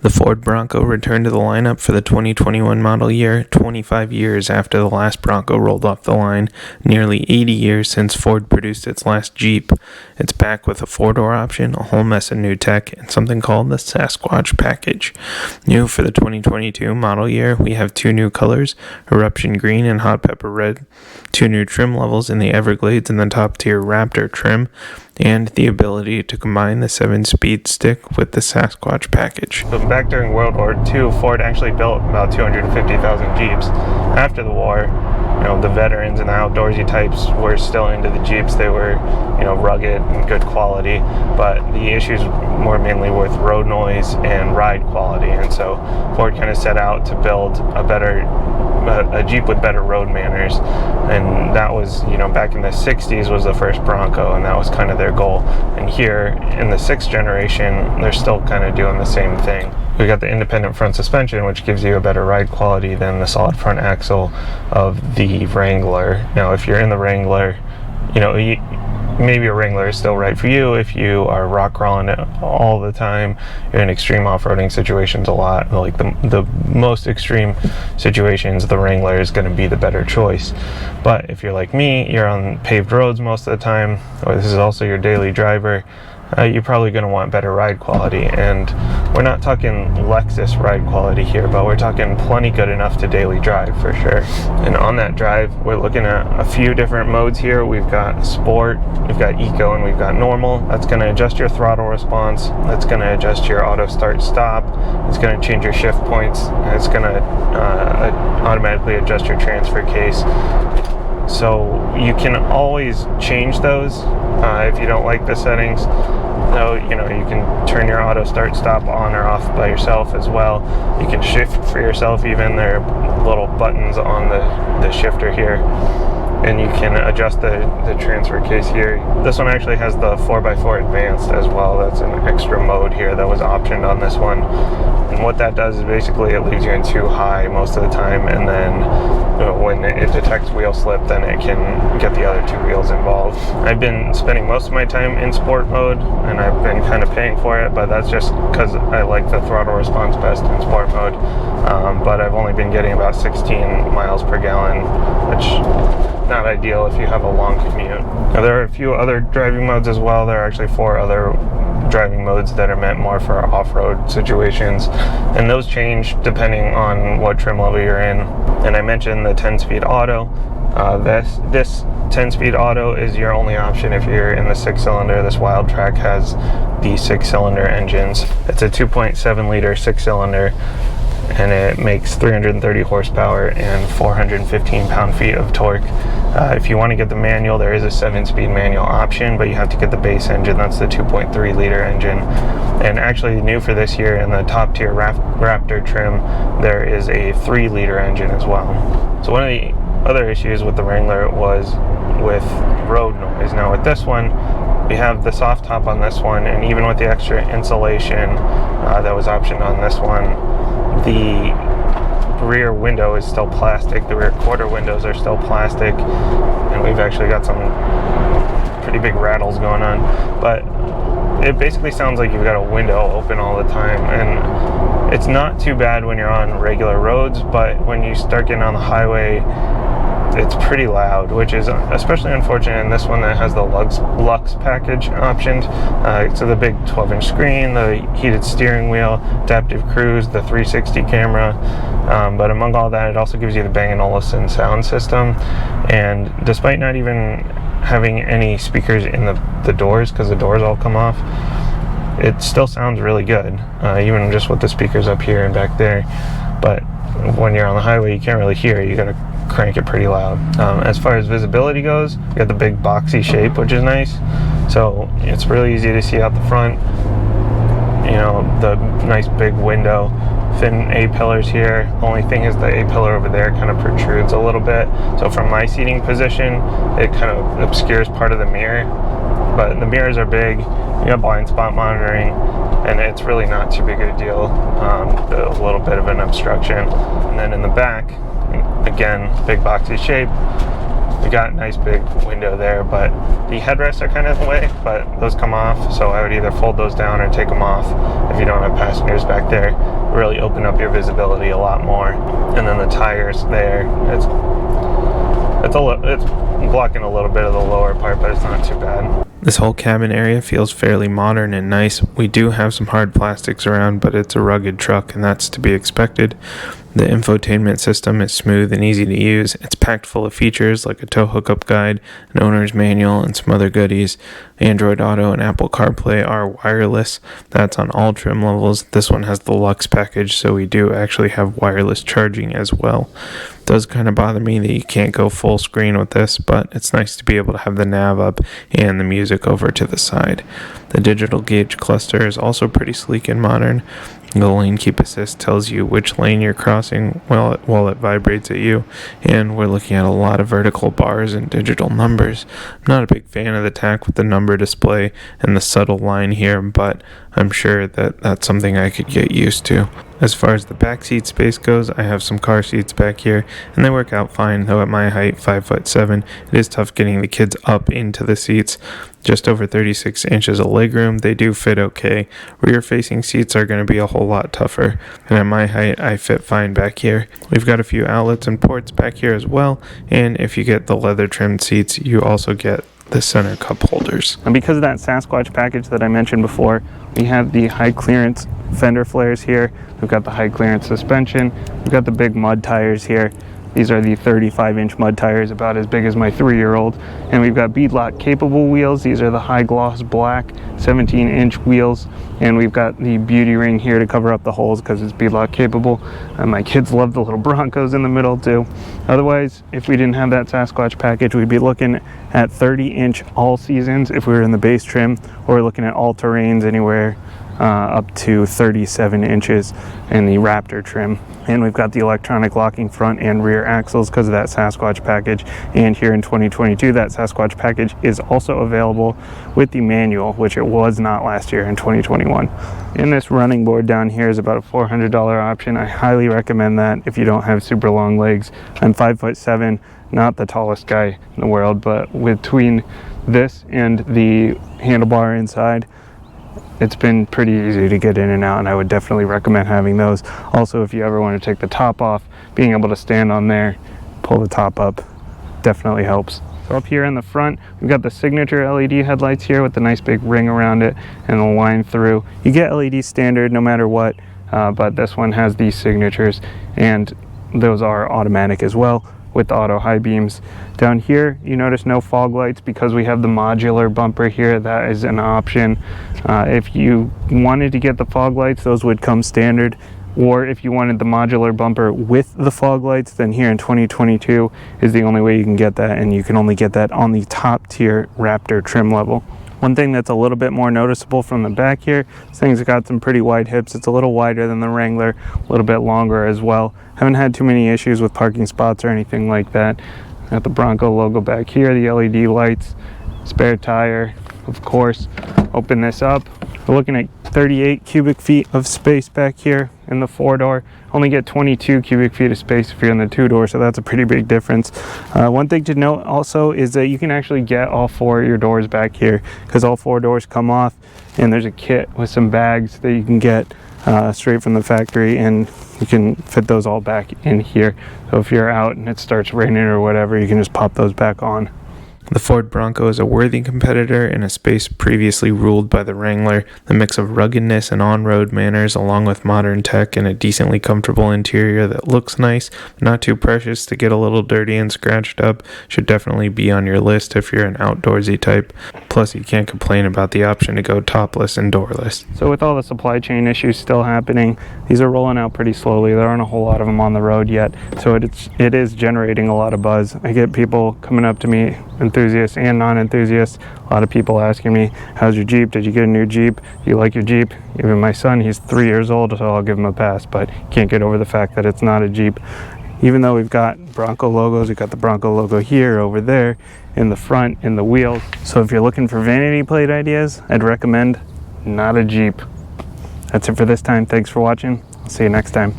The Ford Bronco returned to the lineup for the 2021 model year, 25 years after the last Bronco rolled off the line, nearly 80 years since Ford produced its last Jeep. It's back with a four-door option, a whole mess of new tech, and something called the Sasquatch package. New for the 2022 model year, we have two new colors, Eruption Green and Hot Pepper Red, two new trim levels in the Everglades and the top-tier Raptor trim, and the ability to combine the 7-speed stick with the Sasquatch package. So back during World War II, Ford actually built about 250,000 Jeeps. After the war, the veterans and the outdoorsy types were still into the Jeeps. They were, rugged and good quality, but the issues were mainly with road noise and ride quality, and so Ford kind of set out to build a Jeep with better road manners, and that was, back in the 60s was the first Bronco, and that was kind of their goal. And here in the 6th generation, they're still kind of doing the same thing. We got the independent front suspension, which gives you a better ride quality than the solid front axle of the Wrangler. Now, if you're in the Wrangler, maybe a Wrangler is still right for you if you are rock crawling it all the time. You're in extreme off-roading situations a lot. Like the most extreme situations, the Wrangler is going to be the better choice. But if you're like me, you're on paved roads most of the time, or this is also your daily driver, you're probably going to want better ride quality. And we're not talking Lexus ride quality here, but we're talking plenty good enough to daily drive for sure. And on that drive, we're looking at a few different modes here. We've got Sport, we've got Eco, and we've got Normal. That's going to adjust your throttle response. That's going to adjust your auto start stop. It's going to change your shift points. And it's going to automatically adjust your transfer case. So you can always change those if you don't like the settings. So, you can turn your auto start stop on or off by yourself as well. You can shift for yourself even. There are little buttons on the shifter here. And you can adjust the transfer case here. This one actually has the 4x4 Advanced as well. That's an extra mode here that was optioned on this one. And what that does is basically it leaves you in 2 high most of the time, and then when it detects wheel slip, then it can get the other 2 wheels involved. I've been spending most of my time in sport mode, and I've been kind of paying for it, but that's just because I like the throttle response best in sport mode. But I've only been getting about 16 miles per gallon, which not ideal if you have a long commute. Now, there are a few other driving modes as well. There are actually 4 other driving modes that are meant more for off-road situations, and those change depending on what trim level you're in. And I mentioned the 10-speed auto. This 10-speed auto is your only option if you're in the 6-cylinder. This Wildtrak has the 6-cylinder engines. It's a 2.7-liter 6-cylinder, and it makes 330 horsepower and 415 pound-feet of torque. If you want to get the manual, there is a 7-speed manual option, but you have to get the base engine. That's the 2.3-liter engine. And actually, new for this year in the top-tier Raptor trim, there is a 3-liter engine as well. So one of the other issues with the Wrangler was with road noise. Now with this one, we have the soft top on this one, and even with the extra insulation that was optioned on this one, the rear window is still plastic. The rear quarter windows are still plastic, and we've actually got some pretty big rattles going on. But it basically sounds like you've got a window open all the time, and it's not too bad when you're on regular roads, but when you start getting on the highway, it's pretty loud, which is especially unfortunate in this one that has the Lux package optioned. So the big 12-inch screen, the heated steering wheel, adaptive cruise, the 360 camera. But among all that, it also gives you the Bang & Olufsen sound system. And despite not even having any speakers in the doors, because the doors all come off, it still sounds really good, even just with the speakers up here and back there. But when you're on the highway, you can't really hear. You gotta crank it pretty loud. As far as visibility goes, you got the big boxy shape, which is nice. So it's really easy to see out the front. The nice big window, thin A-pillars here. The only thing is the A-pillar over there kind of protrudes a little bit. So from my seating position, it kind of obscures part of the mirror. But the mirrors are big. You got blind spot monitoring, and it's really not too big a deal. A little bit of an obstruction. And then in the back, again, big boxy shape. You got a nice big window there, but the headrests are kind of in the way, but those come off, so I would either fold those down or take them off if you don't have passengers back there. Really open up your visibility a lot more. And then the tires there, it's blocking a little bit of the lower part, but it's not too bad. This whole cabin area feels fairly modern and nice. We do have some hard plastics around, but it's a rugged truck, and that's to be expected. The infotainment system is smooth and easy to use. It's packed full of features like a tow hookup guide, an owner's manual, and some other goodies. Android Auto and Apple CarPlay are wireless. That's on all trim levels. This one has the Luxe package, so we do actually have wireless charging as well. It does kind of bother me that you can't go full screen with this, but it's nice to be able to have the nav up and the music over to the side. The digital gauge cluster is also pretty sleek and modern. The lane keep assist tells you which lane you're crossing while it vibrates at you, and we're looking at a lot of vertical bars and digital numbers. I'm not a big fan of the tack with the number display and the subtle line here, but I'm sure that that's something I could get used to. As far as the back seat space goes, I have some car seats back here, and they work out fine, though at my height, 5'7", it is tough getting the kids up into the seats. Just over 36 inches of legroom, they do fit okay. Rear-facing seats are going to be a whole lot tougher, and at my height, I fit fine back here. We've got a few outlets and ports back here as well, and if you get the leather-trimmed seats, you also get the center cup holders. And because of that Sasquatch package that I mentioned before, we have the high clearance fender flares here. We've got the high clearance suspension. We've got the big mud tires here. These are the 35-inch mud tires, about as big as my 3-year-old. And we've got beadlock capable wheels. These are the high gloss black 17-inch wheels. And we've got the beauty ring here to cover up the holes because it's beadlock capable. And my kids love the little Broncos in the middle too. Otherwise, if we didn't have that Sasquatch package, we'd be looking at 30-inch all seasons if we were in the base trim, or we're looking at all terrains anywhere up to 37 inches in the Raptor trim. And we've got the electronic locking front and rear axles because of that Sasquatch package. And here in 2022, that Sasquatch package is also available with the manual, which it was not last year in 2021. And this running board down here is about a $400 option. I highly recommend that if you don't have super long legs. I'm 5'7", not the tallest guy in the world, but between this and the handlebar inside, it's been pretty easy to get in and out, and I would definitely recommend having those. Also, if you ever want to take the top off, being able to stand on there, pull the top up, definitely helps. So up here in the front, we've got the signature LED headlights here with the nice big ring around it and the line through. You get LED standard no matter what, but this one has these signatures, and those are automatic as well with the auto high beams. Down here, you notice no fog lights because we have the modular bumper here. That is an option. If you wanted to get the fog lights, those would come standard. Or if you wanted the modular bumper with the fog lights, then here in 2022 is the only way you can get that, and you can only get that on the top tier Raptor trim level. One thing that's a little bit more noticeable from the back here, this thing's got some pretty wide hips. It's a little wider than the Wrangler, a little bit longer as well. Haven't had too many issues with parking spots or anything like that. Got the Bronco logo back here, the LED lights, spare tire, of course. Open this up. We're looking at 38 cubic feet of space back here in the 4-door. Only get 22 cubic feet of space if you're in the 2-door, so that's a pretty big difference. One thing to note also is that you can actually get all 4 of your doors back here because all 4 doors come off, and there's a kit with some bags that you can get straight from the factory, and you can fit those all back in here. So if you're out and it starts raining or whatever, you can just pop those back on. The Ford Bronco is a worthy competitor in a space previously ruled by the Wrangler. The mix of ruggedness and on-road manners along with modern tech and a decently comfortable interior that looks nice, but not too precious to get a little dirty and scratched up should definitely be on your list if you're an outdoorsy type. Plus, you can't complain about the option to go topless and doorless. So with all the supply chain issues still happening, these are rolling out pretty slowly. There aren't a whole lot of them on the road yet, so it is generating a lot of buzz. I get people coming up to me, enthusiasts and non-enthusiasts, a lot of people asking me, how's your Jeep? Did you get a new Jeep? Do you like your Jeep? Even my son, he's 3 years old, so I'll give him a pass, but can't get over the fact that it's not a Jeep. Even though we've got Bronco logos, we've got the Bronco logo here, over there, in the front, in the wheels. So if you're looking for vanity plate ideas, I'd recommend not a Jeep. That's it for this time. Thanks for watching. I'll see you next time.